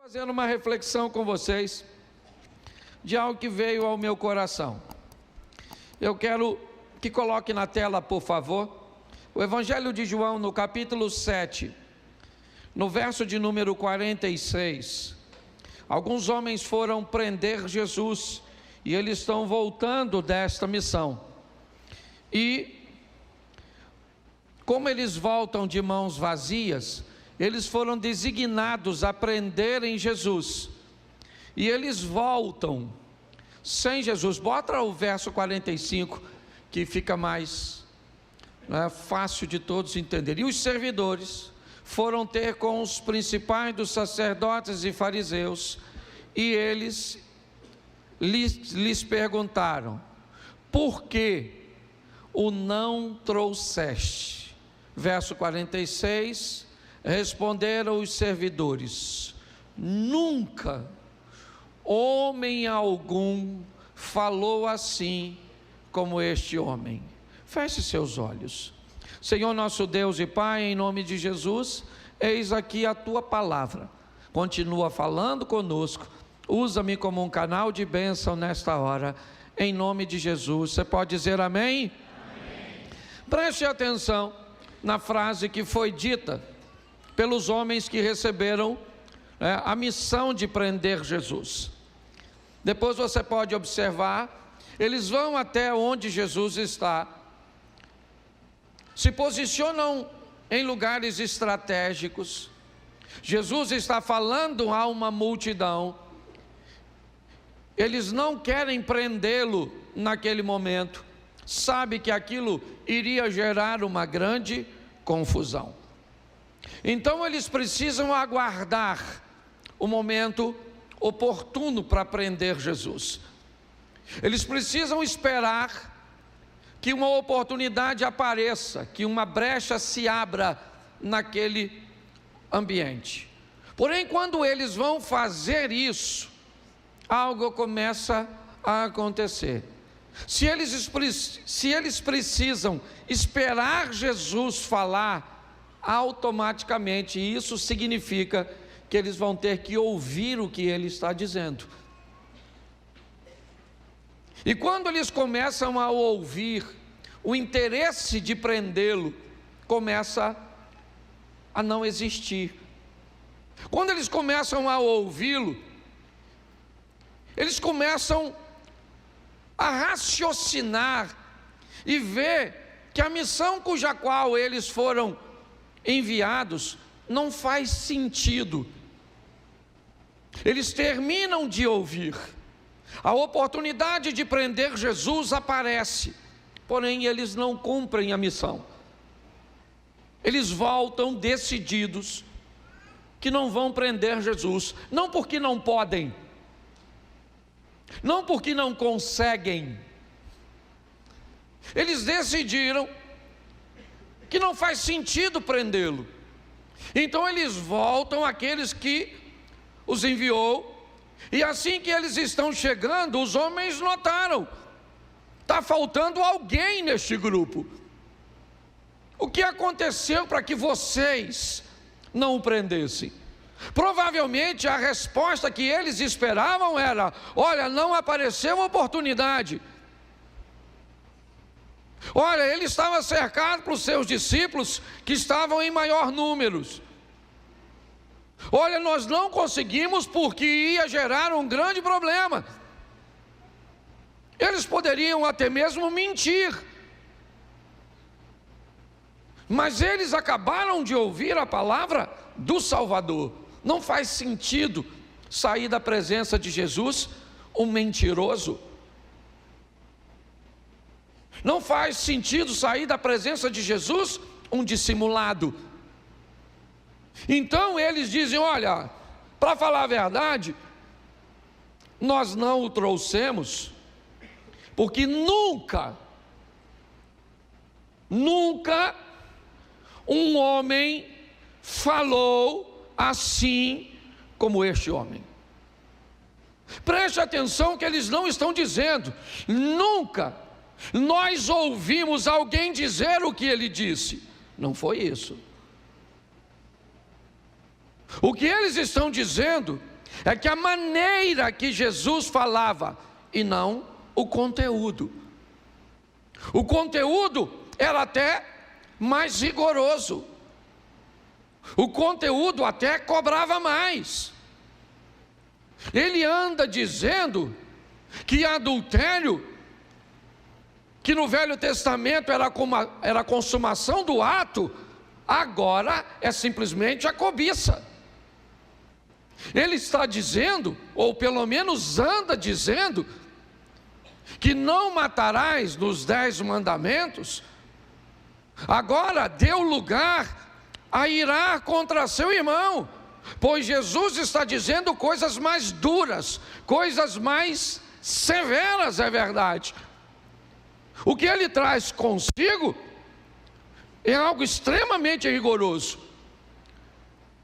Fazendo uma reflexão com vocês de algo que veio ao meu coração. Eu quero que coloque na tela, por favor, o Evangelho de João, no capítulo 7, no verso de número 46. Alguns homens foram prender Jesus e eles estão voltando desta missão. E como eles voltam de mãos vazias, eles foram designados a prenderem Jesus, e eles voltam sem Jesus. Bota o verso 45, que fica mais fácil de todos entenderem. E os servidores foram ter com os principais dos sacerdotes e fariseus, e eles lhes perguntaram: por que o não trouxeste? Verso 46, responderam os servidores: nunca homem algum falou assim como este homem. Feche seus olhos. Senhor nosso Deus e Pai, em nome de Jesus, eis aqui a tua palavra. Continua falando conosco. Usa-me como um canal de bênção nesta hora, em nome de Jesus. Você pode dizer amém? Amém. Preste atenção na frase que foi dita pelos homens que receberam a missão de prender Jesus. Depois você pode observar, eles vão até onde Jesus está, se posicionam em lugares estratégicos. Jesus está falando a uma multidão. Eles não querem prendê-lo naquele momento, sabe que aquilo iria gerar uma grande confusão. Então eles precisam aguardar o momento oportuno para prender Jesus. Eles precisam esperar que uma oportunidade apareça, que uma brecha se abra naquele ambiente. Porém, quando eles vão fazer isso, algo começa a acontecer. Se eles precisam esperar Jesus falar, automaticamente isso significa que eles vão ter que ouvir o que ele está dizendo. E quando eles começam a ouvir, o interesse de prendê-lo começa a não existir. Quando eles começam a ouvi-lo, eles começam a raciocinar e ver que a missão cuja qual eles foram enviados não faz sentido. Eles terminam de ouvir, a oportunidade de prender Jesus aparece, porém eles não cumprem a missão. Eles voltam decididos que não vão prender Jesus, não porque não podem, não porque não conseguem. Eles decidiram que não faz sentido prendê-lo. Então eles voltam àqueles que os enviou, e assim que eles estão chegando, os homens notaram: está faltando alguém neste grupo. O que aconteceu para que vocês não o prendessem? Provavelmente a resposta que eles esperavam era: olha, não apareceu oportunidade. Olha, ele estava cercado pelos seus discípulos que estavam em maior números. Olha, nós não conseguimos porque ia gerar um grande problema. Eles poderiam até mesmo mentir, mas eles acabaram de ouvir a palavra do Salvador. Não faz sentido sair da presença de Jesus um mentiroso. Não faz sentido sair da presença de Jesus um dissimulado. Então eles dizem: olha, para falar a verdade, nós não o trouxemos, porque nunca um homem falou assim como este homem. Preste atenção que eles não estão dizendo: nunca nós ouvimos alguém dizer o que ele disse. Não foi isso. O que eles estão dizendo é que a maneira que Jesus falava, e não o conteúdo. O conteúdo era até mais rigoroso. O conteúdo até cobrava mais. Ele anda dizendo que adultério, que no Velho Testamento era a consumação do ato, agora é simplesmente a cobiça. Ele está dizendo, ou pelo menos anda dizendo, que não matarás nos 10 mandamentos, agora deu lugar a irar contra seu irmão, pois Jesus está dizendo coisas mais duras, coisas mais severas, é verdade. O que ele traz consigo é algo extremamente rigoroso.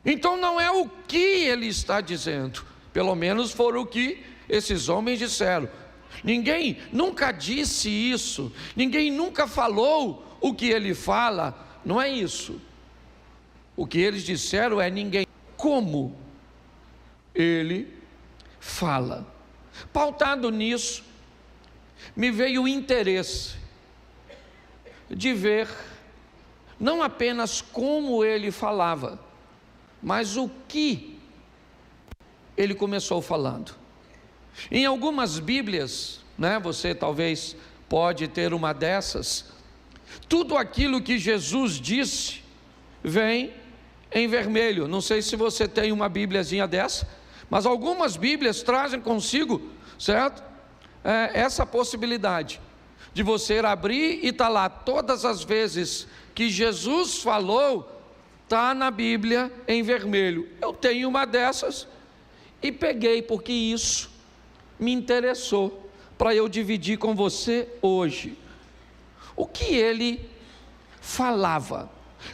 Então não é o que ele está dizendo, pelo menos foram o que esses homens disseram. Ninguém nunca disse isso, ninguém nunca falou o que ele fala, não é isso. O que eles disseram é ninguém, como ele fala. Pautado nisso, me veio o interesse de ver não apenas como ele falava, mas o que ele começou falando. Em algumas Bíblias, você talvez pode ter uma dessas, tudo aquilo que Jesus disse vem em vermelho. Não sei se você tem uma Bíbliazinha dessa, mas algumas Bíblias trazem consigo, certo? Essa possibilidade de você abrir e está lá todas as vezes que Jesus falou, está na Bíblia em vermelho. Eu tenho uma dessas e peguei porque isso me interessou para eu dividir com você hoje. O que ele falava?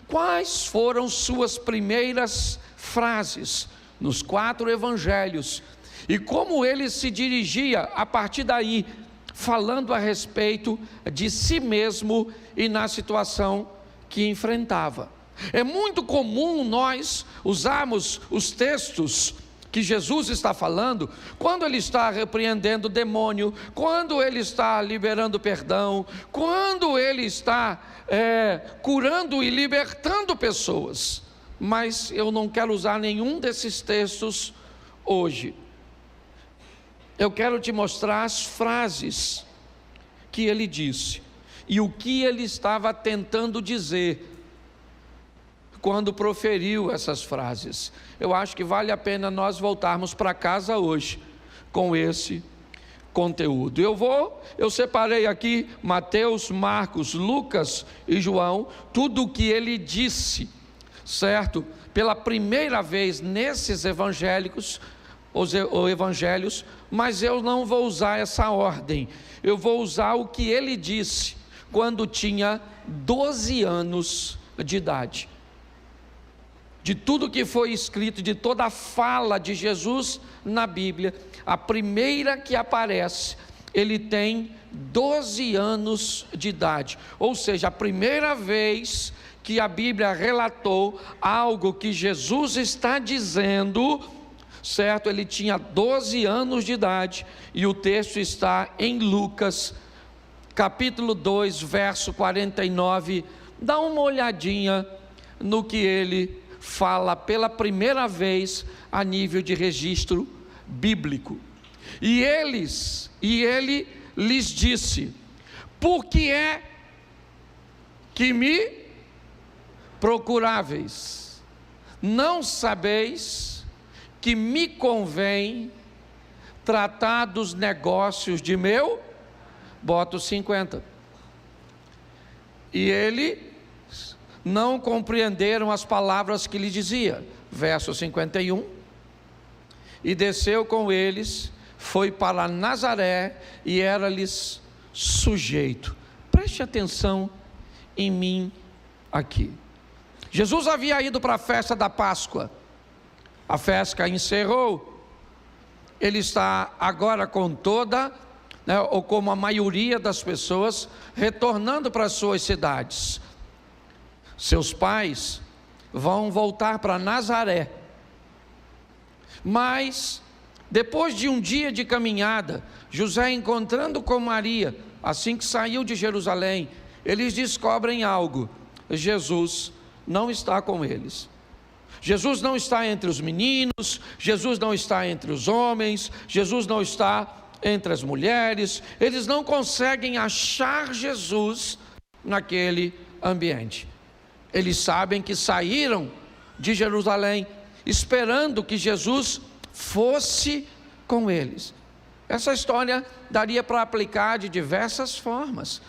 Quais foram suas primeiras frases nos 4 evangelhos? E como ele se dirigia a partir daí, falando a respeito de si mesmo e na situação que enfrentava. É muito comum nós usarmos os textos que Jesus está falando, quando ele está repreendendo o demônio, quando ele está liberando perdão, quando ele está curando e libertando pessoas. Mas eu não quero usar nenhum desses textos hoje. Eu quero te mostrar as frases que ele disse e o que ele estava tentando dizer quando proferiu essas frases. Eu acho que vale a pena nós voltarmos para casa hoje com esse conteúdo. Eu separei aqui Mateus, Marcos, Lucas e João, tudo o que ele disse, certo? Pela primeira vez nesses evangelhos, mas eu não vou usar essa ordem. Eu vou usar o que ele disse quando tinha 12 anos de idade. De tudo que foi escrito, de toda a fala de Jesus na Bíblia, a primeira que aparece, ele tem 12 anos de idade. Ou seja, a primeira vez que a Bíblia relatou algo que Jesus está dizendo, certo? Ele tinha 12 anos de idade, e o texto está em Lucas, capítulo 2, verso 49. Dá uma olhadinha no que ele fala pela primeira vez a nível de registro bíblico. E ele lhes disse: por que é que me procuráveis? Não sabeis que me convém tratar dos negócios de meu? Bota os 50. E ele não compreenderam as palavras que lhe dizia. Verso 51. E desceu com eles, foi para Nazaré e era-lhes sujeito. Preste atenção em mim aqui. Jesus havia ido para a festa da Páscoa. A festa encerrou. Ele está agora com toda, ou como a maioria das pessoas, retornando para as suas cidades. Seus pais vão voltar para Nazaré, Mas, depois de um dia de caminhada, José encontrando com Maria, assim que saiu de Jerusalém, eles descobrem algo: Jesus não está com eles. Jesus não está entre os meninos, Jesus não está entre os homens, Jesus não está entre as mulheres. Eles não conseguem achar Jesus naquele ambiente. Eles sabem que saíram de Jerusalém esperando que Jesus fosse com eles. Essa história daria para aplicar de diversas formas.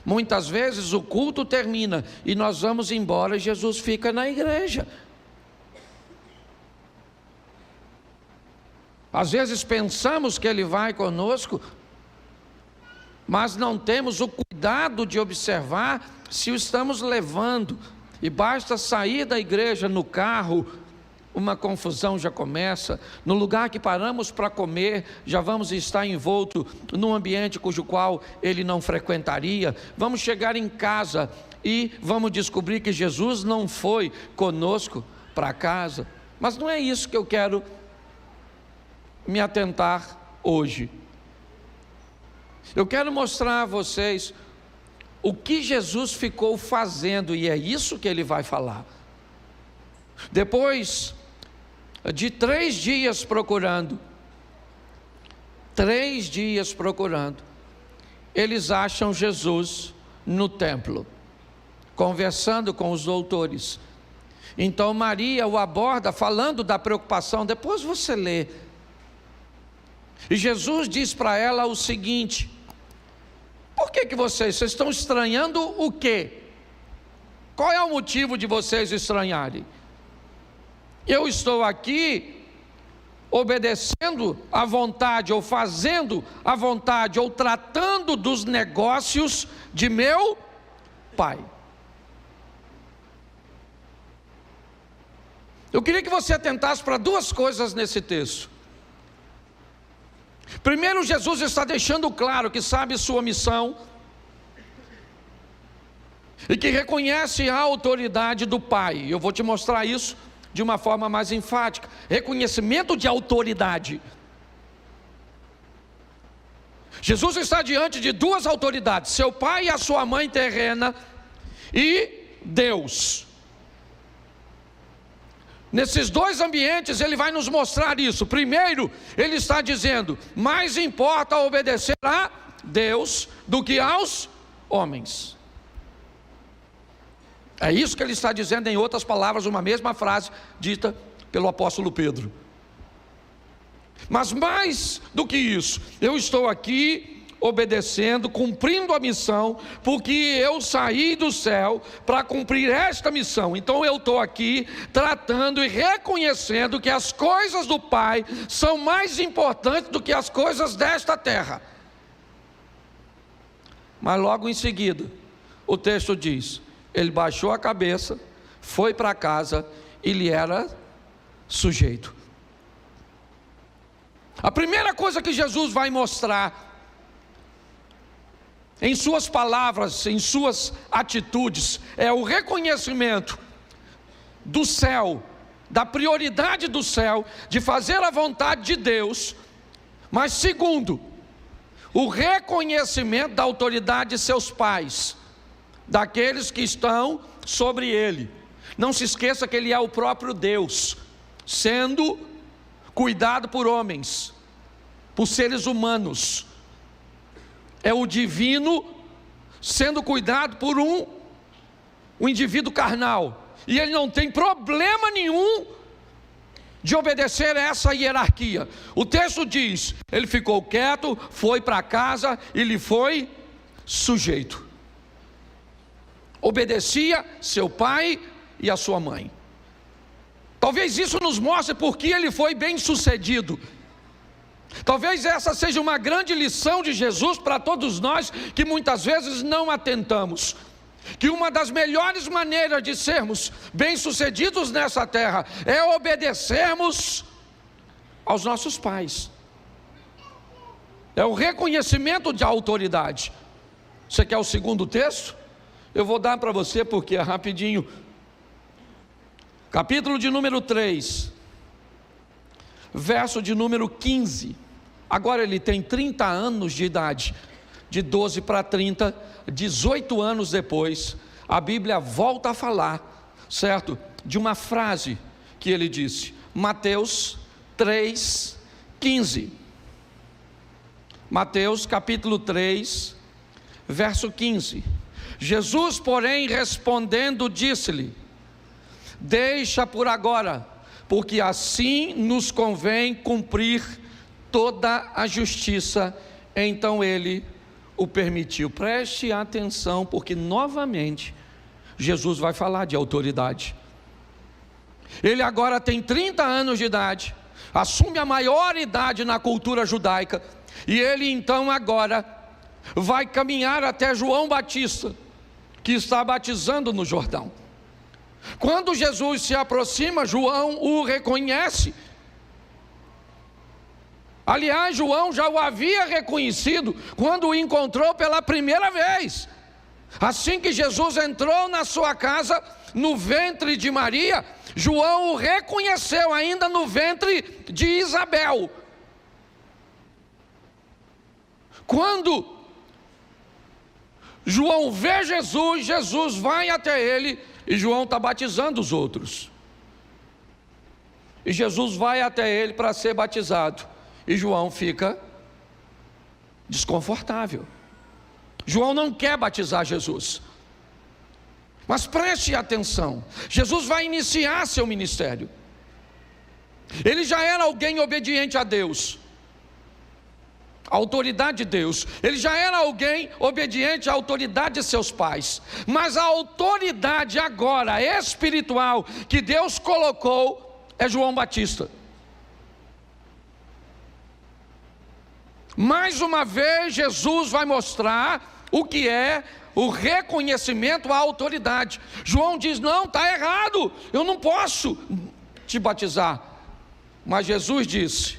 Muitas vezes o culto termina e nós vamos embora e Jesus fica na igreja. Às vezes pensamos que Ele vai conosco, mas não temos o cuidado de observar se o estamos levando. E basta sair da igreja no carro, uma confusão já começa. No lugar que paramos para comer, já vamos estar envolto num ambiente cujo qual Ele não frequentaria. Vamos chegar em casa e vamos descobrir que Jesus não foi conosco para casa. Mas não é isso que eu quero me atentar hoje. Eu quero mostrar a vocês o que Jesus ficou fazendo, e é isso que Ele vai falar. Depois de 3 dias procurando, eles acham Jesus no templo, conversando com os doutores. Então Maria o aborda, falando da preocupação. Depois você lê. E Jesus diz para ela o seguinte: por que vocês estão estranhando o quê? Qual é o motivo de vocês estranharem? Eu estou aqui obedecendo à vontade, ou fazendo a vontade, ou tratando dos negócios de meu Pai. Eu queria que você atentasse para 2 coisas nesse texto. Primeiro, Jesus está deixando claro que sabe sua missão e que reconhece a autoridade do Pai. Eu vou te mostrar isso de uma forma mais enfática. Reconhecimento de autoridade. Jesus está diante de 2 autoridades: seu pai e a sua mãe terrena, e Deus. Nesses 2 ambientes Ele vai nos mostrar isso. Primeiro, Ele está dizendo: mais importa obedecer a Deus do que aos homens. É isso que Ele está dizendo, em outras palavras, uma mesma frase dita pelo apóstolo Pedro. Mas mais do que isso, eu estou aqui obedecendo, cumprindo a missão, porque eu saí do céu para cumprir esta missão. Então eu estou aqui tratando e reconhecendo que as coisas do Pai são mais importantes do que as coisas desta terra. Mas logo em seguida, o texto diz: ele baixou a cabeça, foi para casa e lhe era sujeito. A primeira coisa que Jesus vai mostrar em suas palavras, em suas atitudes, é o reconhecimento do céu, da prioridade do céu, de fazer a vontade de Deus. Mas segundo, o reconhecimento da autoridade de seus pais, daqueles que estão sobre ele. Não se esqueça que ele é o próprio Deus, sendo cuidado por homens, por seres humanos. É o divino sendo cuidado por um indivíduo carnal, e ele não tem problema nenhum de obedecer a essa hierarquia. O texto diz: ele ficou quieto, foi para casa e lhe foi sujeito. Obedecia seu pai e a sua mãe. Talvez isso nos mostre porque ele foi bem sucedido. Talvez essa seja uma grande lição de Jesus para todos nós, que muitas vezes não atentamos. Que uma das melhores maneiras de sermos bem-sucedidos nessa terra é obedecermos aos nossos pais. É o reconhecimento de autoridade. Você quer o segundo texto? Eu vou dar para você porque é rapidinho. Capítulo de número 3, verso de número 15. Agora ele tem 30 anos de idade, de 12 para 30, 18 anos depois, a Bíblia volta a falar, certo? De uma frase que ele disse, Mateus 3:15. Mateus capítulo 3, verso 15. Jesus, porém, respondendo, disse-lhe: deixa por agora, porque assim nos convém cumprir toda a justiça. Então ele o permitiu. Preste atenção, porque novamente Jesus vai falar de autoridade. Ele agora tem 30 anos de idade, assume a maior idade na cultura judaica, e ele então agora vai caminhar até João Batista, que está batizando no Jordão. Quando Jesus se aproxima, João o reconhece. Aliás, João já o havia reconhecido quando o encontrou pela primeira vez. Assim que Jesus entrou na sua casa, no ventre de Maria, João o reconheceu ainda no ventre de Isabel. Quando João vê Jesus, Jesus vai até ele, e João está batizando os outros. E Jesus vai até ele para ser batizado, e João fica desconfortável. João não quer batizar Jesus. Mas preste atenção, Jesus vai iniciar seu ministério. Ele já era alguém obediente a Deus, a autoridade de Deus. Ele já era alguém obediente à autoridade de seus pais. Mas a autoridade agora espiritual que Deus colocou é João Batista. Mais uma vez Jesus vai mostrar o que é o reconhecimento à autoridade. João diz: não, está errado, eu não posso te batizar. Mas Jesus disse: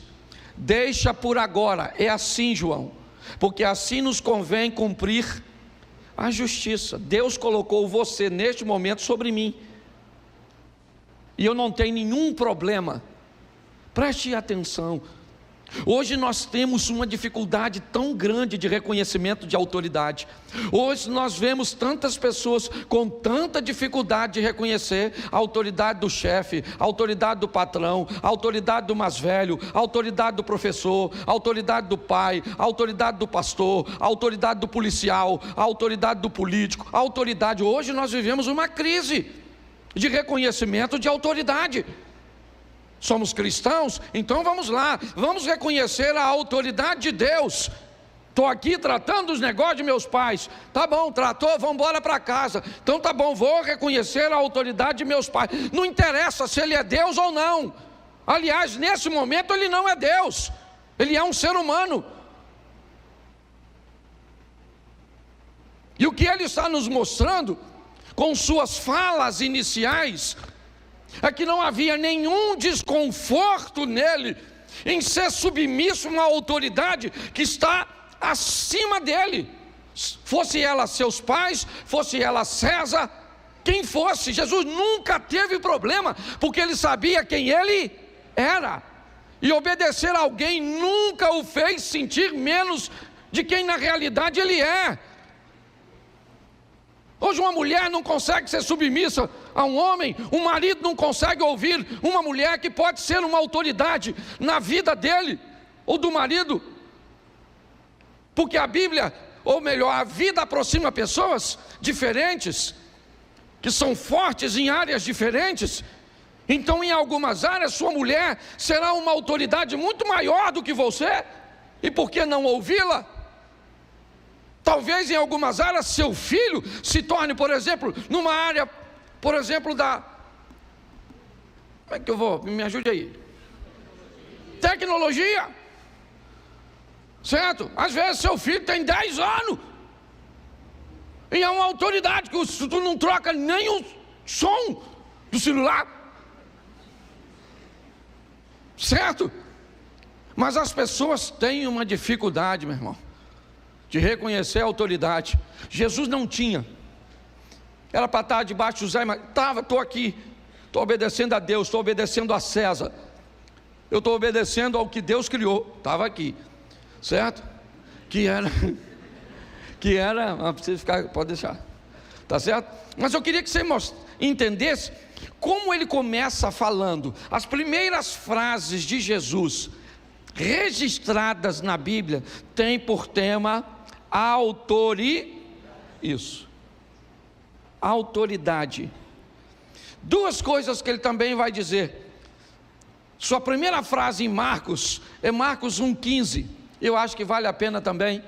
deixa por agora, é assim, João, porque assim nos convém cumprir a justiça. Deus colocou você neste momento sobre mim, e eu não tenho nenhum problema. Preste atenção. Hoje nós temos uma dificuldade tão grande de reconhecimento de autoridade. Hoje nós vemos tantas pessoas com tanta dificuldade de reconhecer a autoridade do chefe, a autoridade do patrão, a autoridade do mais velho, a autoridade do professor, a autoridade do pai, a autoridade do pastor, a autoridade do policial, a autoridade do político, a autoridade. Hoje nós vivemos uma crise de reconhecimento de autoridade. Somos cristãos, então vamos lá, vamos reconhecer a autoridade de Deus. Estou aqui tratando os negócios de meus pais, tá bom, tratou, vamos embora para casa. Então tá bom, vou reconhecer a autoridade de meus pais. Não interessa se ele é Deus ou não. Aliás, nesse momento ele não é Deus, ele é um ser humano. E o que ele está nos mostrando com suas falas iniciais é que não havia nenhum desconforto nele em ser submisso a uma autoridade que está acima dele, fosse ela seus pais, fosse ela César, quem fosse. Jesus nunca teve problema, porque ele sabia quem ele era, e obedecer a alguém nunca o fez sentir menos de quem na realidade ele é. Hoje uma mulher não consegue ser submissa a um homem, um marido não consegue ouvir uma mulher que pode ser uma autoridade na vida dele ou do marido, porque a Bíblia, ou melhor, a vida aproxima pessoas diferentes, que são fortes em áreas diferentes. Então em algumas áreas sua mulher será uma autoridade muito maior do que você, e por que não ouvi-la? Talvez em algumas áreas seu filho se torne, por exemplo, numa área, por exemplo, da... Como é que eu vou? Me ajude aí. Tecnologia. Certo? Às vezes seu filho tem 10 anos e é uma autoridade que tu não troca nem o som do celular. Certo? Mas as pessoas têm uma dificuldade, meu irmão, de reconhecer a autoridade. Jesus não tinha. Era para estar debaixo do Zé, mas estou aqui, estou obedecendo a Deus, estou obedecendo a César. Eu estou obedecendo ao que Deus criou. Estava aqui, certo? Que era, não precisa ficar, pode deixar, tá certo? Mas eu queria que você entendesse como ele começa falando. As primeiras frases de Jesus registradas na Bíblia têm por tema autoridade. Duas coisas que ele também vai dizer. Sua primeira frase em Marcos é Marcos 1,15. Eu acho que vale a pena também.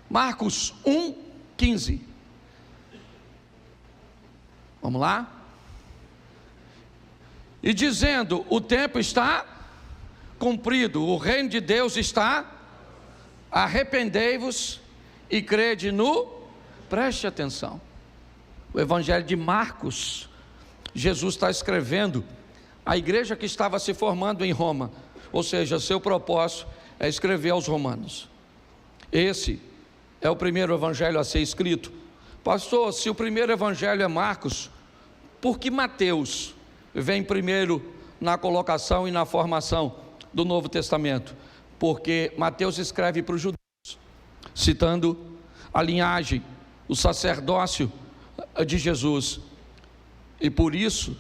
Marcos 1,15. Vamos lá? E dizendo: o tempo está cumprido, o reino de Deus está, arrependei-vos e crede no... Preste atenção. O Evangelho de Marcos, Jesus está escrevendo a igreja que estava se formando em Roma, ou seja, seu propósito é escrever aos romanos. Esse é o primeiro evangelho a ser escrito. Pastor, se o primeiro evangelho é Marcos, por que Mateus vem primeiro na colocação e na formação do Novo Testamento? Porque Mateus escreve para os judeus, citando a linhagem, o sacerdócio de Jesus, e por isso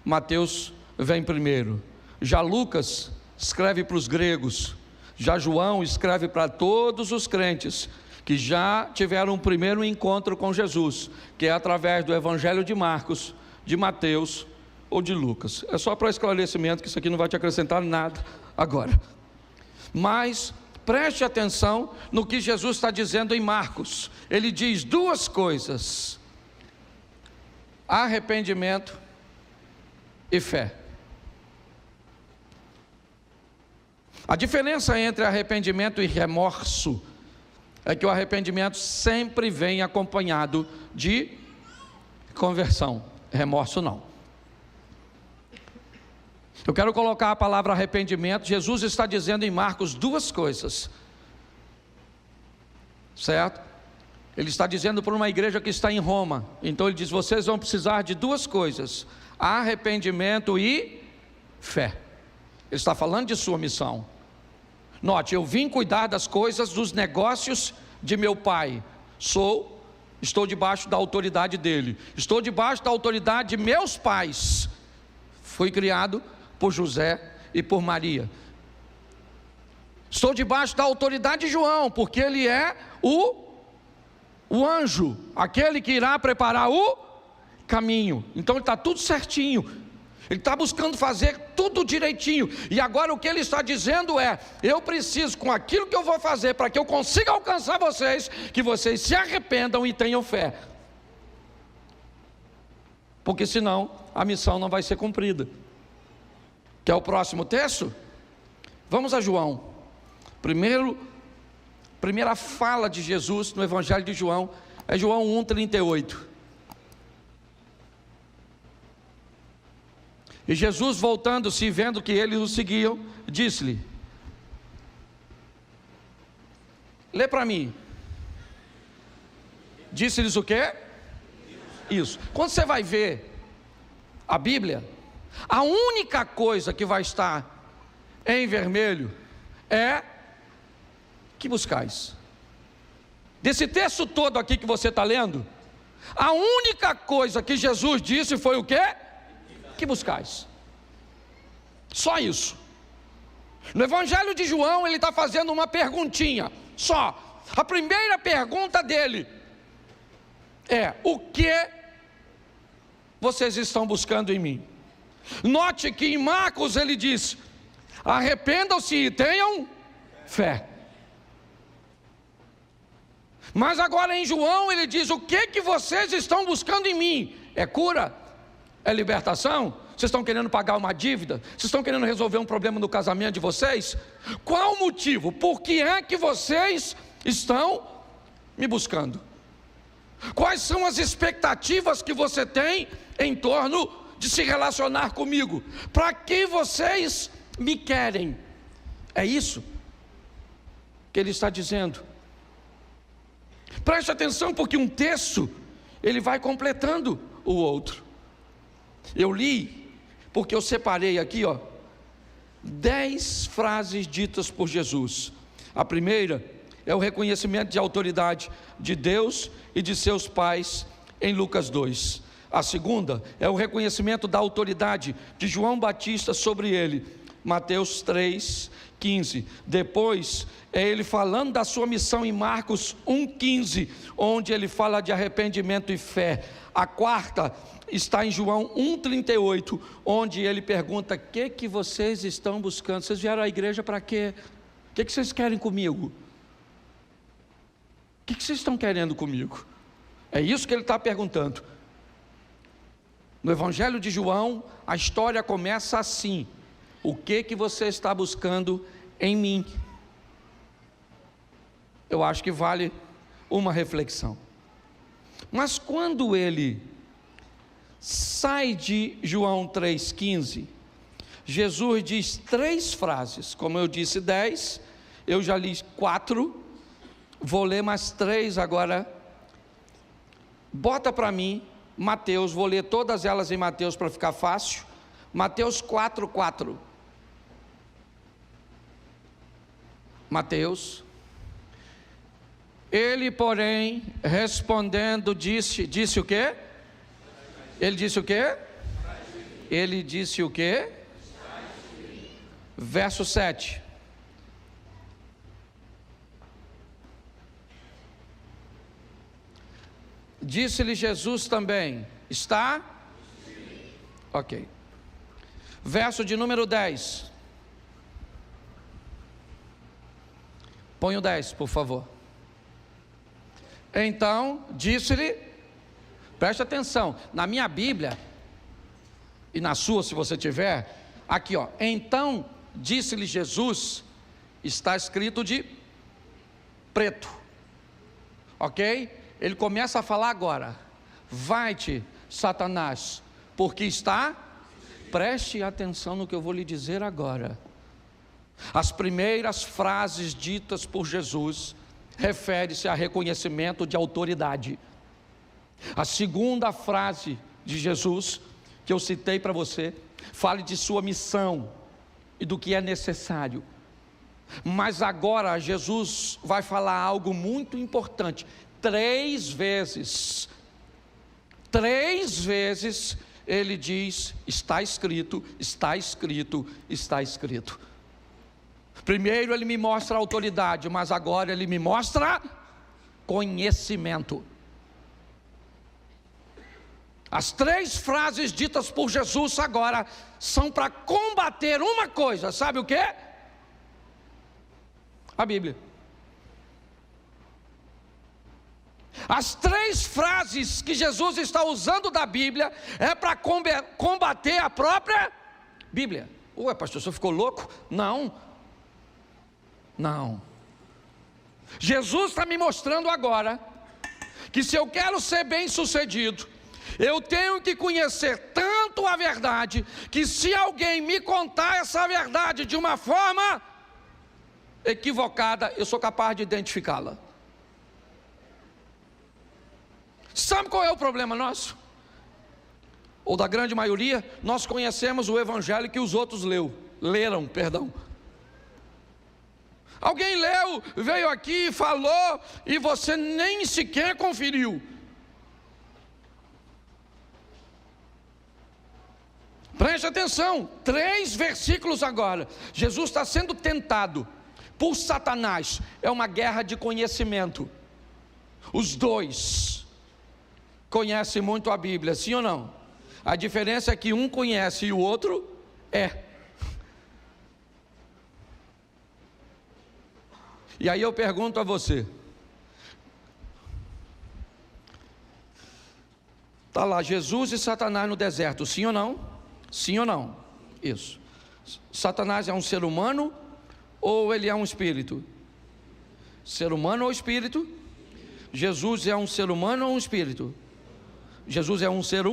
Mateus vem primeiro. Já Lucas escreve para os gregos, já João escreve para todos os crentes que já tiveram um primeiro encontro com Jesus, que é através do Evangelho de Marcos, de Mateus ou de Lucas. É só para esclarecimento, que isso aqui não vai te acrescentar nada agora. Mas preste atenção no que Jesus está dizendo em Marcos. Ele diz duas coisas: arrependimento e fé. A diferença entre arrependimento e remorso é que o arrependimento sempre vem acompanhado de conversão, remorso não. Eu quero colocar a palavra arrependimento. Jesus está dizendo em Marcos duas coisas, certo? Ele está dizendo para uma igreja que está em Roma. Então ele diz: vocês vão precisar de duas coisas: arrependimento e fé. Ele está falando de sua missão. Note, eu vim cuidar das coisas, dos negócios de meu pai. Estou debaixo da autoridade dele. Estou debaixo da autoridade de meus pais. Fui criado por José e por Maria. Estou debaixo da autoridade de João, porque ele é o anjo, aquele que irá preparar o caminho. Então ele está tudo certinho. Ele está buscando fazer tudo direitinho. E agora o que ele está dizendo é: eu preciso, com aquilo que eu vou fazer, para que eu consiga alcançar vocês, que vocês se arrependam e tenham fé. Porque senão a missão não vai ser cumprida. Quer o próximo texto? Vamos a João. Primeira fala de Jesus no Evangelho de João é João 1,38. E Jesus, voltando-se e vendo que eles o seguiam, disse-lhe: lê para mim. Disse-lhes o quê? Isso. Quando você vai ver a Bíblia, a única coisa que vai estar em vermelho é: que buscais. Desse texto todo aqui que você está lendo, a única coisa que Jesus disse foi o quê? Que buscais. Só isso. No Evangelho de João ele está fazendo uma perguntinha só. A primeira pergunta dele é: o que vocês estão buscando em mim? Note que em Marcos ele diz: arrependam-se e tenham fé. Mas agora em João ele diz: o que vocês estão buscando em mim? É cura? É libertação? Vocês estão querendo pagar uma dívida? Vocês estão querendo resolver um problema no casamento de vocês? Qual o motivo? Por que é que vocês estão me buscando? Quais são as expectativas que você tem em torno de se relacionar comigo? Para que vocês me querem? É isso que ele está dizendo. Preste atenção, porque um texto ele vai completando o outro. Eu li, porque eu separei aqui, 10 frases ditas por Jesus. A primeira é o reconhecimento de autoridade de Deus e de seus pais em Lucas 2. A segunda é o reconhecimento da autoridade de João Batista sobre ele, Mateus 3:15. Depois é ele falando da sua missão em Marcos 1:15, onde ele fala de arrependimento e fé. A quarta está em João 1:38, onde ele pergunta: o que vocês estão buscando? Vocês vieram à igreja para quê? O que vocês querem comigo? O que vocês estão querendo comigo? É isso que ele está perguntando. No Evangelho de João, a história começa assim: o que você está buscando em mim? Eu acho que vale uma reflexão. Mas quando ele sai de João 3,15, Jesus diz 3 frases. Como eu disse 10, eu já li 4, vou ler mais 3 agora. Bota para mim Mateus, vou ler todas elas em Mateus para ficar fácil. Mateus 4:4. Mateus: ele, porém, respondendo, disse o quê? Ele disse o quê? Ele disse o quê? Verso 7. Disse-lhe Jesus também: está? Ok. Verso de número 10. Põe o 10, por favor. Então, disse-lhe, preste atenção, na minha Bíblia, e na sua, se você tiver, aqui ó, então, disse-lhe Jesus, está escrito de preto, ok? Ele começa a falar agora: vai-te, Satanás, porque está, preste atenção no que eu vou lhe dizer agora. As primeiras frases ditas por Jesus refere-se a reconhecimento de autoridade. A segunda frase de Jesus, que eu citei para você, fala de sua missão e do que é necessário. Mas agora Jesus vai falar algo muito importante. 3 vezes ele diz: está escrito, está escrito, está escrito. Primeiro ele me mostra autoridade, mas agora ele me mostra conhecimento. As 3 frases ditas por Jesus agora são para combater uma coisa, sabe o que? A Bíblia. As 3 frases que Jesus está usando da Bíblia é para combater a própria Bíblia. Ué, pastor, você ficou louco? Não. Jesus está me mostrando agora que se eu quero ser bem sucedido, eu tenho que conhecer tanto a verdade, que se alguém me contar essa verdade de uma forma equivocada, eu sou capaz de identificá-la. Sabe qual é o problema nosso? Ou da grande maioria? Nós conhecemos o evangelho que os outros leram. Alguém leu, veio aqui, falou, e você nem sequer conferiu. Preste atenção, 3 versículos agora. Jesus está sendo tentado por Satanás. É uma guerra de conhecimento. Os 2 conhecem muito a Bíblia, sim ou não? A diferença é que um conhece e o outro é. E aí eu pergunto a você: está lá Jesus e Satanás no deserto, sim ou não? Sim ou não? Isso. Satanás é um ser humano ou ele é um espírito? Ser humano ou espírito? Jesus é um ser humano ou um espírito? Jesus é um ser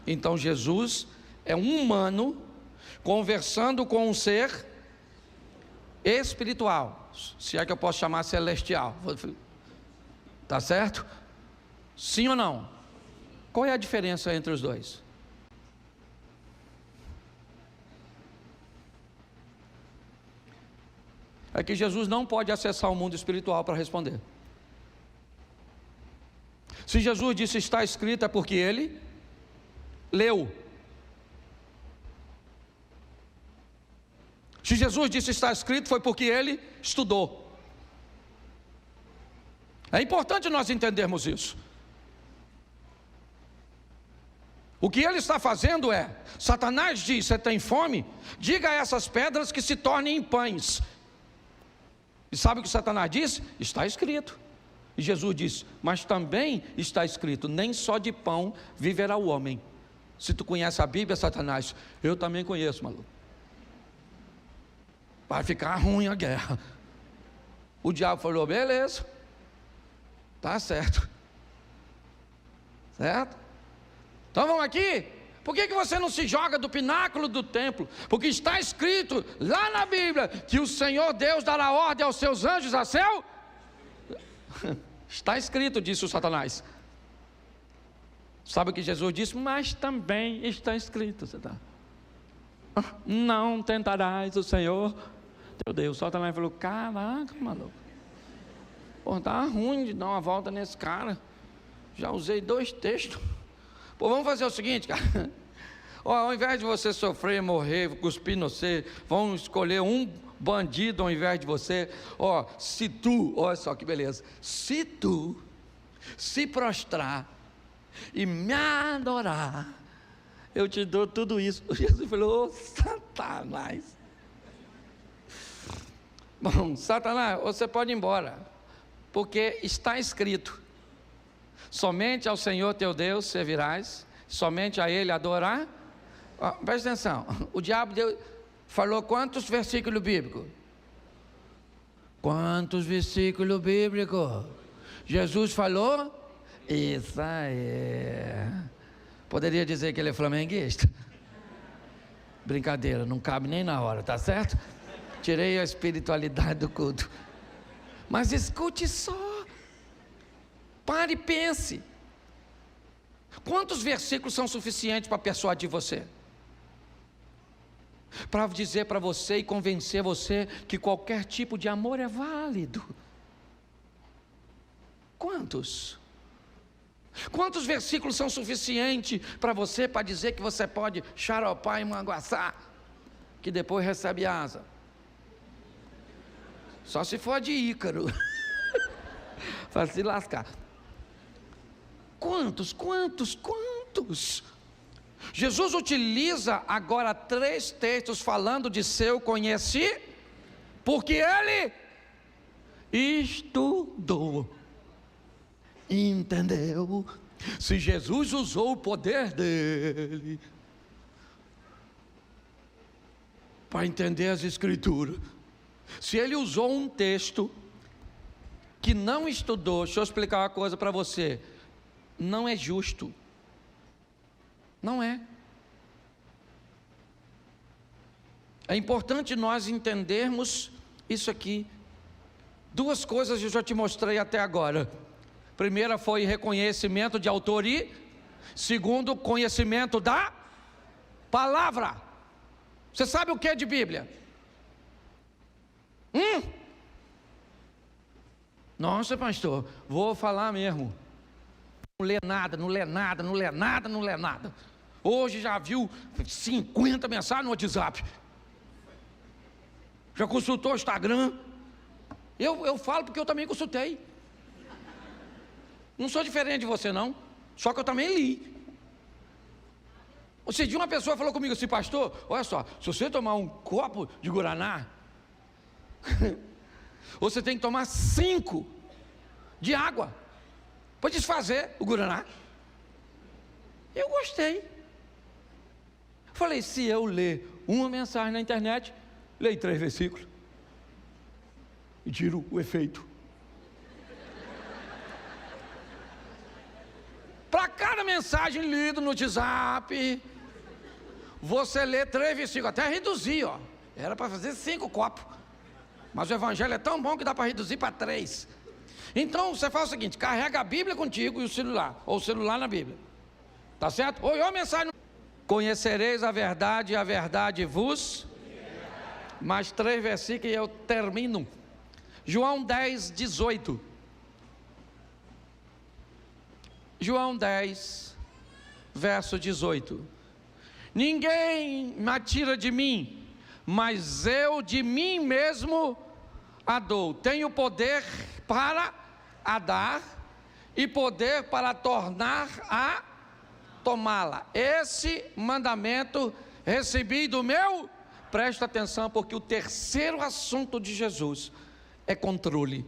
Então Jesus é um humano conversando com um ser espiritual, se é que eu posso chamar celestial. Tá certo? Sim ou não? Qual é a diferença entre os 2? é que Jesus não pode acessar o mundo espiritual para responder. Se Jesus disse está escrito, é porque ele leu. Se Jesus disse está escrito, foi porque ele estudou. É importante nós entendermos isso. O que ele está fazendo é, Satanás diz, você tem fome? Diga a essas pedras que se tornem em pães. E sabe o que Satanás diz? Está escrito. E Jesus diz, mas também está escrito, nem só de pão viverá o homem. Se tu conhece a Bíblia, Satanás, eu também conheço, maluco. Vai ficar ruim a guerra. O diabo falou, beleza, tá certo. Certo? Então vamos aqui. Por que você não se joga do pináculo do templo? Porque está escrito lá na Bíblia que o Senhor Deus dará ordem aos seus anjos a seu. Está escrito, disse o Satanás. Sabe o que Jesus disse? Mas também está escrito. Não tentarás o Senhor teu Deus. O Satanás falou, caraca, maluco. Pô, tá ruim de dar uma volta nesse cara. Já usei 2 textos. Pô, vamos fazer o seguinte, cara. Ó, ao invés de você sofrer, morrer, cuspir no você, vamos escolher um bandido ao invés de você. Ó, se tu, olha só que beleza, se tu se prostrar e me adorar, eu te dou tudo isso. Jesus falou, ô Satanás. Bom, Satanás, você pode ir embora, porque está escrito, somente ao Senhor teu Deus servirás, somente a Ele adorar. Presta atenção, o diabo falou quantos versículos bíblicos? Quantos versículos bíblicos? Jesus falou? Isso aí. Poderia dizer que ele é flamenguista? Brincadeira, não cabe nem na hora, tá certo? Tirei a espiritualidade do culto. Mas escute só. Pare e pense. Quantos versículos são suficientes para persuadir você? Para dizer para você e convencer você que qualquer tipo de amor é válido. Quantos? Quantos versículos são suficientes para você, para dizer que você pode xaropar e manguaçar, que depois recebe asa? Só se for de Ícaro. Para se lascar. Quantos? Jesus utiliza agora 3 textos falando de seu conhecimento, porque ele estudou, entendeu? Se Jesus usou o poder dele para entender as Escrituras, se ele usou um texto que não estudou, deixa eu explicar uma coisa para você, não é justo. Não é. É importante nós entendermos isso aqui. 2 coisas eu já te mostrei até agora. Primeira foi reconhecimento de autor e segundo, conhecimento da palavra. Você sabe o que é de Bíblia? Nossa, pastor, vou falar mesmo. Não lê nada. Hoje já viu 50 mensagens no WhatsApp. Já consultou o Instagram? Eu falo porque eu também consultei. Não sou diferente de você não, só que eu também li. Outro dia uma pessoa falou comigo assim, pastor, olha só, se você tomar um copo de guaraná, você tem que tomar 5 de água para desfazer o guaraná. Eu gostei. Falei, se eu ler uma mensagem na internet, leio 3 versículos e tiro o efeito. Para cada mensagem lida no WhatsApp, você lê 3 versículos, até reduzir, ó. Era para fazer 5 copos, mas o evangelho é tão bom que dá para reduzir para 3. Então você faz o seguinte, carrega a Bíblia contigo e o celular, ou o celular na Bíblia, tá certo? Ou a mensagem, conhecereis a verdade e a verdade vos, mais 3 versículos e eu termino. João 10, 18. João 10, verso 18. Ninguém me atira de mim, mas eu de mim mesmo a dou. Tenho poder para a dar e poder para tornar a tomá-la. Esse mandamento recebi do meu. Presta atenção, porque o terceiro assunto de Jesus é controle.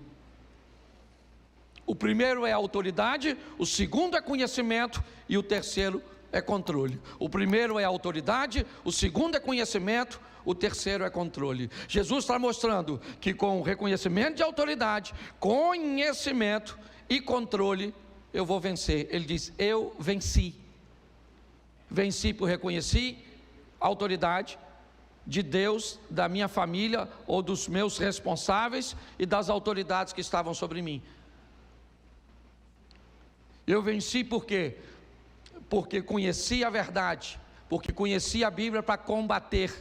O primeiro é autoridade, o segundo é conhecimento e o terceiro é controle. O primeiro é autoridade, o segundo é conhecimento, o terceiro é controle. Jesus está mostrando que com o reconhecimento de autoridade, conhecimento e controle, eu vou vencer. Ele diz: eu venci. Venci por reconhecer a autoridade de Deus, da minha família ou dos meus responsáveis e das autoridades que estavam sobre mim. Eu venci por quê? Porque conheci a verdade, porque conheci a Bíblia para combater.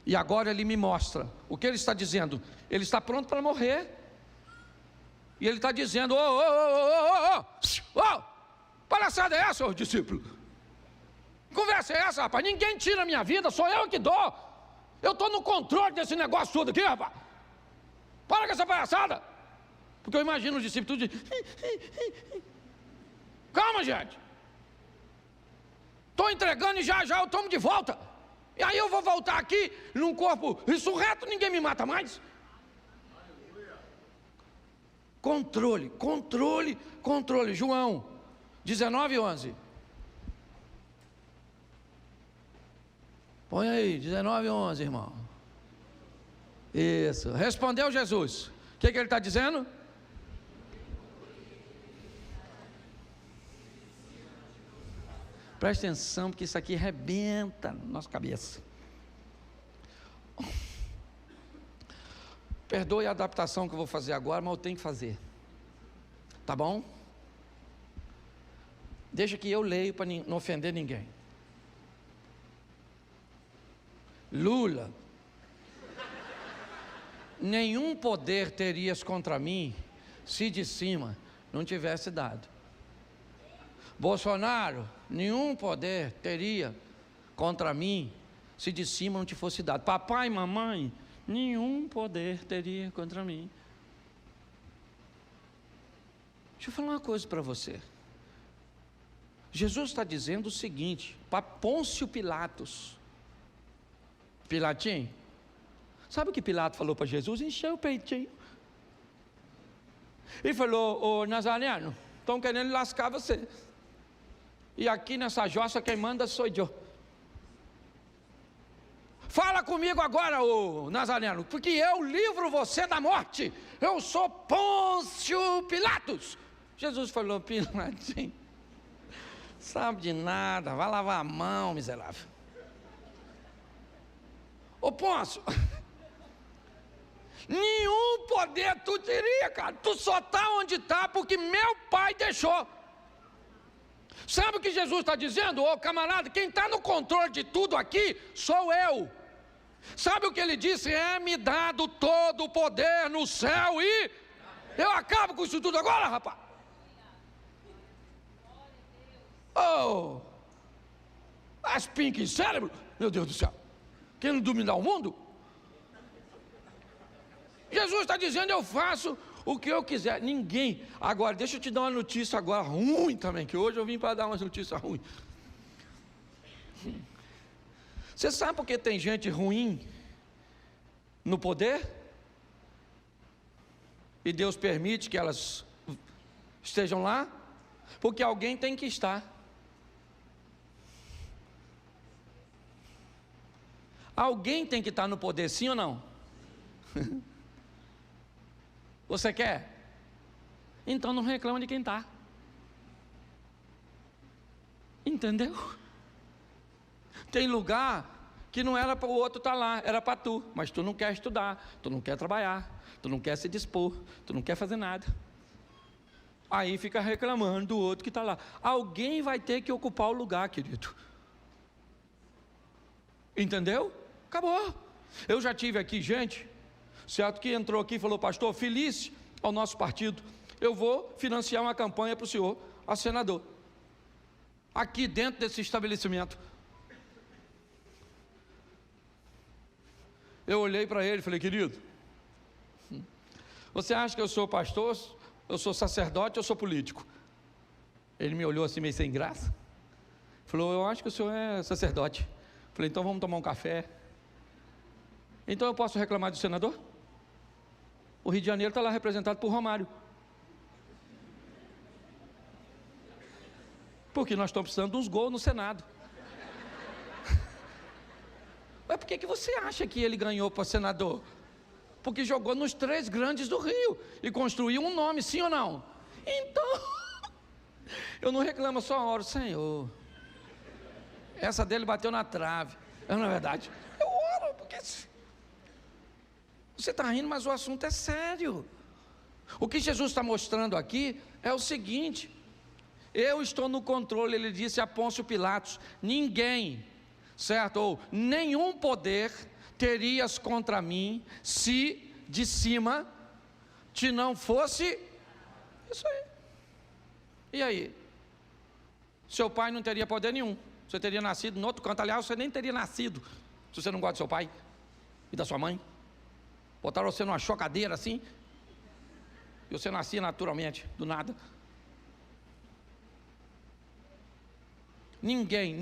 E agora ele me mostra o que ele está dizendo. Ele está pronto para morrer. E ele está dizendo: palhaçada é essa, ô discípulo? Conversa é essa, rapaz? Ninguém tira a minha vida, sou eu que dou. Eu estou no controle desse negócio todo aqui, rapaz. Para com essa palhaçada. Porque eu imagino os discípulos tudo de... Calma, gente. Estou entregando e já eu tomo de volta. E aí eu vou voltar aqui num corpo ressurreto, ninguém me mata mais. Controle. João 19, 11. Põe aí, 19, 11, irmão. Isso. Respondeu Jesus. O que ele está dizendo? Presta atenção, porque isso aqui arrebenta na nossa cabeça. Perdoe a adaptação que eu vou fazer agora, mas eu tenho que fazer. Tá bom? Deixa que eu leio para não ofender ninguém. Lula: nenhum poder terias contra mim se de cima não tivesse dado. Bolsonaro: nenhum poder teria contra mim se de cima não te fosse dado. Papai e mamãe: nenhum poder teria contra mim. Deixa eu falar uma coisa para você. Jesus está dizendo o seguinte para Pôncio Pilatos. Pilatinho, sabe o que Pilato falou para Jesus? Encheu o peitinho. E falou: ô Nazareno, estão querendo lascar você. E aqui nessa jossa quem manda sou eu. Fala comigo agora, ô Nazareno, porque eu livro você da morte. Eu sou Pôncio Pilatos. Jesus falou: Pilatinho, sabe de nada, vai lavar a mão, miserável. Ô Pôncio, nenhum poder tu teria, cara. Tu só está onde está porque meu pai deixou. Sabe o que Jesus está dizendo? Ô camarada, quem está no controle de tudo aqui sou eu. Sabe o que ele disse? É-me dado todo o poder no céu e... Eu acabo com isso tudo agora, rapaz. Oh, as pink cérebro, meu Deus do céu. Querendo dominar o mundo? Jesus está dizendo: eu faço o que eu quiser. Ninguém. Agora, deixa eu te dar uma notícia agora ruim também, que hoje eu vim para dar umas notícias ruins. Você sabe por que tem gente ruim no poder? E Deus permite que elas estejam lá? Porque alguém tem que estar. Alguém tem que estar no poder, sim ou não? Você quer? Então não reclama de quem está. Entendeu? Tem lugar que não era para o outro estar lá, era para tu. Mas tu não quer estudar, tu não quer trabalhar, tu não quer se dispor, tu não quer fazer nada. Aí fica reclamando do outro que está lá. Alguém vai ter que ocupar o lugar, querido. Entendeu? Acabou. Eu já tive aqui gente, certo? Que entrou aqui e falou: pastor, feliz ao nosso partido, eu vou financiar uma campanha para o senhor a senador, aqui dentro desse estabelecimento. Eu olhei para ele e falei: querido, você acha que eu sou pastor, eu sou sacerdote, eu sou político? Ele me olhou assim meio sem graça, falou: eu acho que o senhor é sacerdote. Falei: então vamos tomar um café. Então eu posso reclamar do senador? O Rio de Janeiro está lá representado por Romário, porque nós estamos precisando de uns gols no Senado. Mas por que você acha que ele ganhou para senador? Porque jogou nos 3 grandes do Rio e construiu um nome, sim ou não? Então, eu não reclamo, só oro: Senhor, essa dele bateu na trave. Não é verdade? Eu oro, porque você está rindo, mas o assunto é sério. O que Jesus está mostrando aqui é o seguinte: eu estou no controle. Ele disse a Pôncio Pilatos: ninguém, certo? Ou nenhum poder terias contra mim se de cima te não fosse isso aí. E aí? Seu pai não teria poder nenhum, você teria nascido em outro canto. Aliás, você nem teria nascido se você não gosta do seu pai e da sua mãe. Botaram você numa chocadeira assim e você nascia naturalmente, do nada. Ninguém.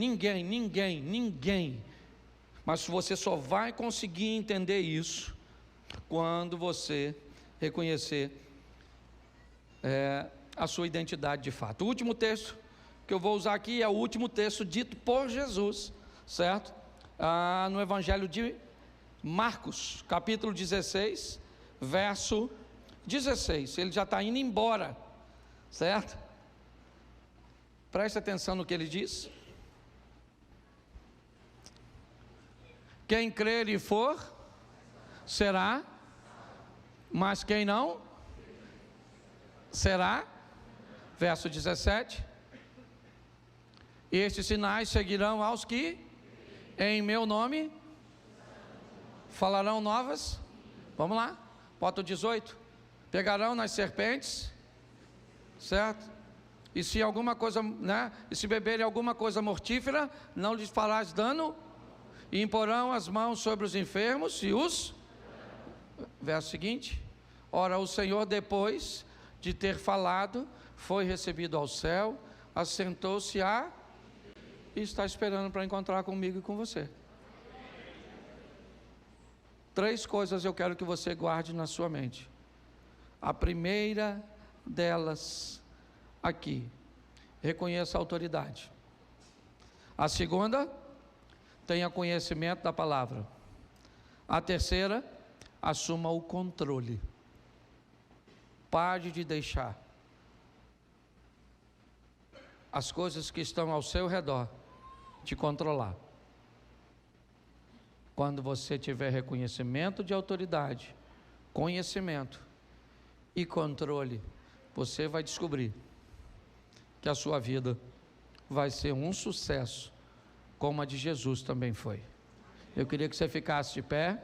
Mas você só vai conseguir entender isso quando você reconhecer a sua identidade de fato. O último texto que eu vou usar aqui é o último texto dito por Jesus, certo? No Evangelho de Marcos, capítulo 16, verso 16. Ele já está indo embora, certo? Preste atenção no que ele diz: quem crer e for, será, mas quem não, será. Verso 17: e estes sinais seguirão aos que em meu nome falarão novas. Vamos lá, bota o 18: pegarão nas serpentes, certo? E se alguma coisa, e se beberem alguma coisa mortífera, não lhes farás dano, e imporão as mãos sobre os enfermos e os... Verso seguinte: ora, o Senhor, depois de ter falado, foi recebido ao céu, assentou-se e está esperando para encontrar comigo e com você. 3 coisas eu quero que você guarde na sua mente. A primeira delas aqui: reconheça a autoridade. A segunda: tenha conhecimento da palavra. A terceira: assuma o controle. Pare de deixar as coisas que estão ao seu redor te controlar. Quando você tiver reconhecimento de autoridade, conhecimento e controle, você vai descobrir que a sua vida vai ser um sucesso, como a de Jesus também foi. Eu queria que você ficasse de pé.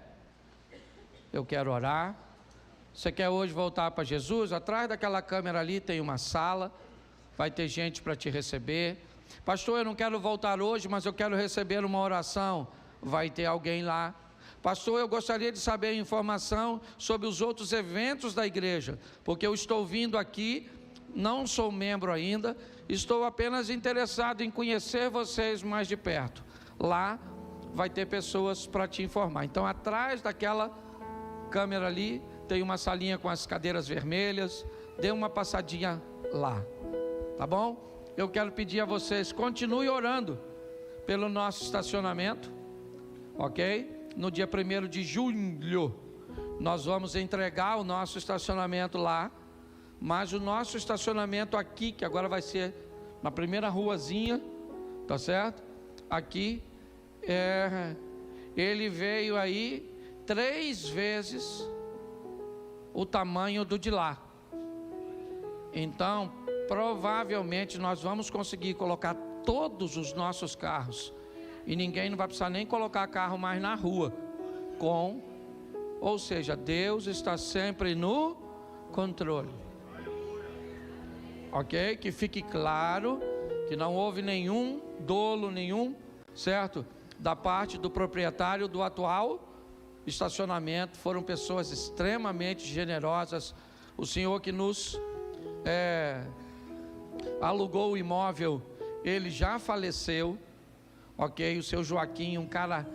Eu quero orar. Você quer hoje voltar para Jesus? Atrás daquela câmera ali tem uma sala, vai ter gente para te receber. Pastor, eu não quero voltar hoje, mas eu quero receber uma oração. Vai ter alguém lá. Pastor, eu gostaria de saber informação sobre os outros eventos da igreja, porque eu estou vindo aqui, não sou membro ainda, estou apenas interessado em conhecer vocês mais de perto. Lá vai ter pessoas para te informar. Então, atrás daquela câmera ali tem uma salinha com as cadeiras vermelhas. Dê uma passadinha lá, tá bom? Eu quero pedir a vocês: continue orando pelo nosso estacionamento, ok? No dia 1º de julho nós vamos entregar o nosso estacionamento lá, mas o nosso estacionamento aqui, que agora vai ser na primeira ruazinha, tá certo? Aqui, ele veio aí 3 vezes o tamanho do de lá. Então, provavelmente nós vamos conseguir colocar todos os nossos carros, e ninguém não vai precisar nem colocar carro mais na rua, com Ou seja, Deus está sempre no controle. Ok? Que fique claro que não houve nenhum dolo, certo? Da parte do proprietário do atual estacionamento. Foram pessoas extremamente generosas. O senhor que nos alugou o imóvel, ele já faleceu, ok? O seu Joaquim, um cara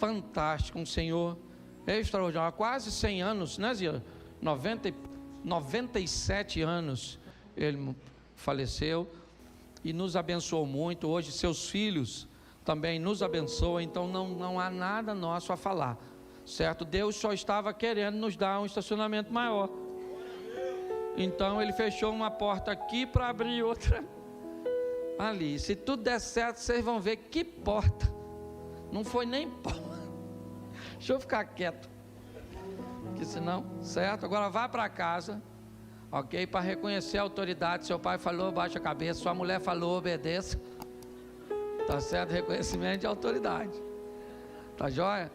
fantástico, um senhor extraordinário, há quase 100 anos, né, Zia? 97 anos ele faleceu e nos abençoou muito. Hoje seus filhos também nos abençoam, então não há nada nosso a falar, certo? Deus só estava querendo nos dar um estacionamento maior, então ele fechou uma porta aqui para abrir outra ali. Se tudo der certo, vocês vão ver que porta, não foi nem porta. Deixa eu ficar quieto, que senão, certo? Agora vá para casa, ok? Para reconhecer a autoridade. Seu pai falou, baixa a cabeça. Sua mulher falou, obedeça. Tá certo? Reconhecimento de autoridade. Tá joia?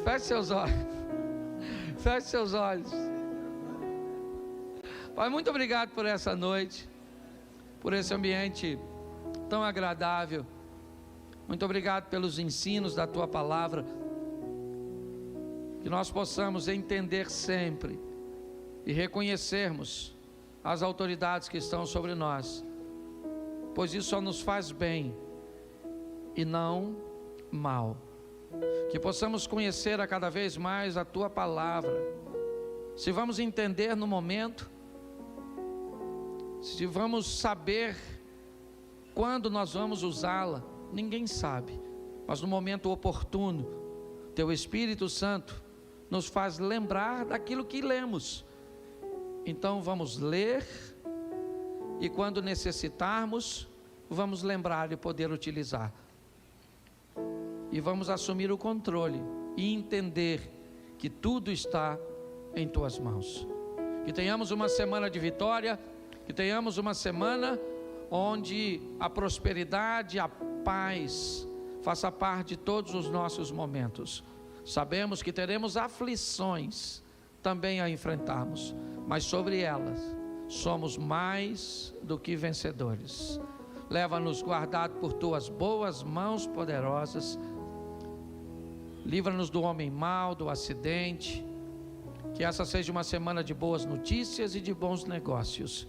Feche seus olhos. Feche seus olhos. Pai, muito obrigado por essa noite, por esse ambiente tão agradável. Muito obrigado pelos ensinos da tua palavra. Que nós possamos entender sempre e reconhecermos as autoridades que estão sobre nós, pois isso só nos faz bem e não mal. Que possamos conhecer a cada vez mais a tua palavra. Se vamos entender no momento, se vamos saber quando nós vamos usá-la, ninguém sabe, mas no momento oportuno, teu Espírito Santo nos faz lembrar daquilo que lemos. Então vamos ler, e quando necessitarmos, vamos lembrar e poder utilizar. E vamos assumir o controle e entender que tudo está em tuas mãos. Que tenhamos uma semana de vitória, que tenhamos uma semana onde a prosperidade, a paz faça parte de todos os nossos momentos. Sabemos que teremos aflições também a enfrentarmos, mas sobre elas somos mais do que vencedores. Leva-nos guardado por tuas boas mãos poderosas. Livra-nos do homem mau, do acidente. Que essa seja uma semana de boas notícias e de bons negócios.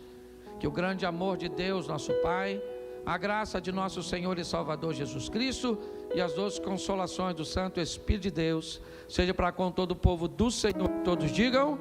Que o grande amor de Deus, nosso Pai, a graça de nosso Senhor e Salvador Jesus Cristo e as doces consolações do Santo Espírito de Deus seja para com todo o povo do Senhor. Todos digam